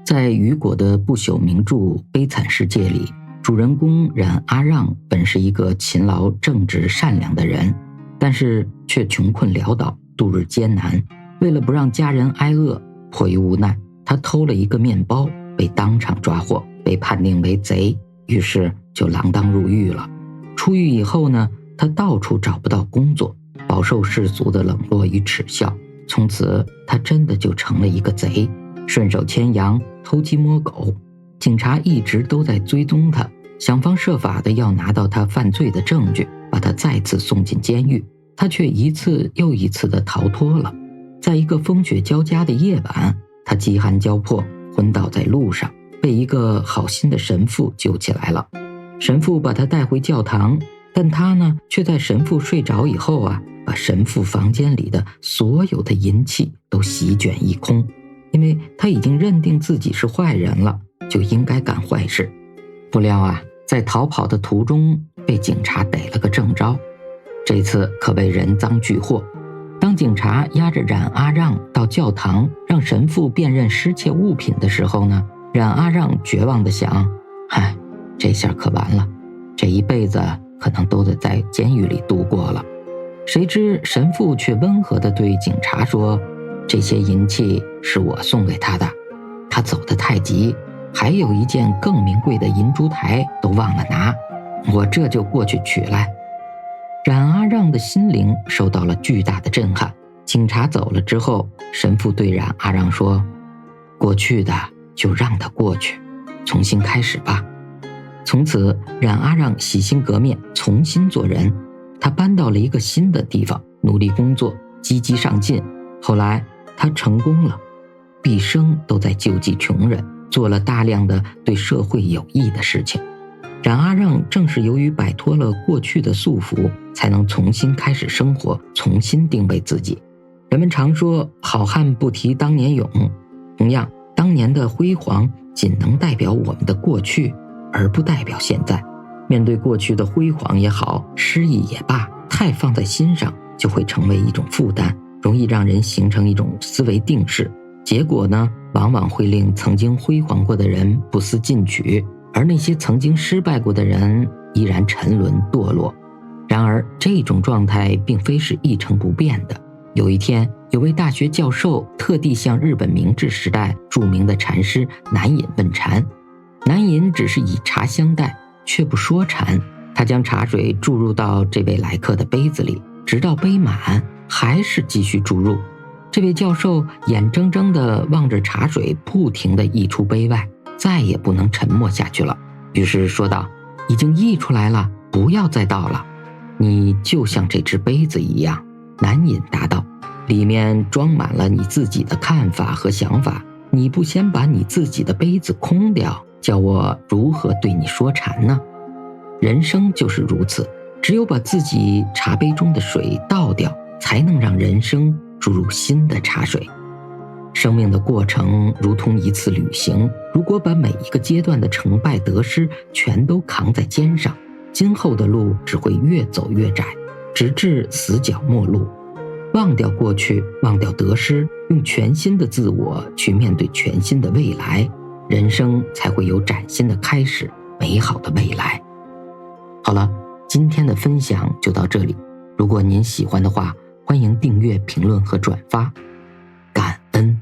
在雨果的不朽名著《悲惨世界》里，主人公冉阿让本是一个勤劳、正直、善良的人，但是却穷困潦倒，度日艰难。为了不让家人挨饿，迫于无奈，他偷了一个面包，被当场抓获，被判定为贼，于是就锒铛入狱了。出狱以后呢，他到处找不到工作，饱受世俗的冷落与耻笑。从此他真的就成了一个贼，顺手牵羊，偷鸡摸狗。警察一直都在追踪他，想方设法的要拿到他犯罪的证据，把他再次送进监狱。他却一次又一次的逃脱了。在一个风雪交加的夜晚，他饥寒交迫，昏倒在路上，被一个好心的神父救起来了。神父把他带回教堂，但他呢，却在神父睡着以后把神父房间里的所有的银器都席卷一空，因为他已经认定自己是坏人了，就应该干坏事。不料在逃跑的途中被警察逮了个正着，这次可谓人赃俱获。当警察押着冉阿让到教堂，让神父辨认失窃物品的时候呢，冉阿让绝望地想，这下可完了，这一辈子可能都得在监狱里度过了。谁知神父却温和地对警察说，这些银器是我送给他的，他走得太急，还有一件更名贵的银烛台都忘了拿，我这就过去取来。冉阿让的心灵受到了巨大的震撼。警察走了之后，神父对冉阿让说，过去的就让它过去，重新开始吧。从此冉阿让洗心革面，重新做人。他搬到了一个新的地方，努力工作，积极上进。后来他成功了，毕生都在救济穷人，做了大量的对社会有益的事情。冉阿让正是由于摆脱了过去的束缚，才能重新开始生活，重新定位自己。人们常说好汉不提当年勇，同样当年的辉煌仅能代表我们的过去，而不代表现在。面对过去的辉煌也好，失意也罢，太放在心上就会成为一种负担，容易让人形成一种思维定式。结果呢，往往会令曾经辉煌过的人不思进取，而那些曾经失败过的人依然沉沦堕落。然而这种状态并非是一成不变的。有一天，有位大学教授特地向日本明治时代著名的禅师南隐问禅。南隐只是以茶相待，却不说禅。他将茶水注入到这位来客的杯子里，直到杯满，还是继续注入。这位教授眼睁睁地望着茶水不停地溢出杯外，再也不能沉默下去了，于是说道，已经溢出来了，不要再倒了。你就像这只杯子一样。南隐答道，里面装满了你自己的看法和想法，你不先把你自己的杯子空掉，叫我如何对你说禅呢？人生就是如此，只有把自己茶杯中的水倒掉，才能让人生注入新的茶水。生命的过程如同一次旅行，如果把每一个阶段的成败得失全都扛在肩上，今后的路只会越走越窄，直至死角末路。忘掉过去，忘掉得失，用全新的自我去面对全新的未来，人生才会有崭新的开始，美好的未来。好了，今天的分享就到这里。如果您喜欢的话，欢迎订阅、评论和转发，感恩。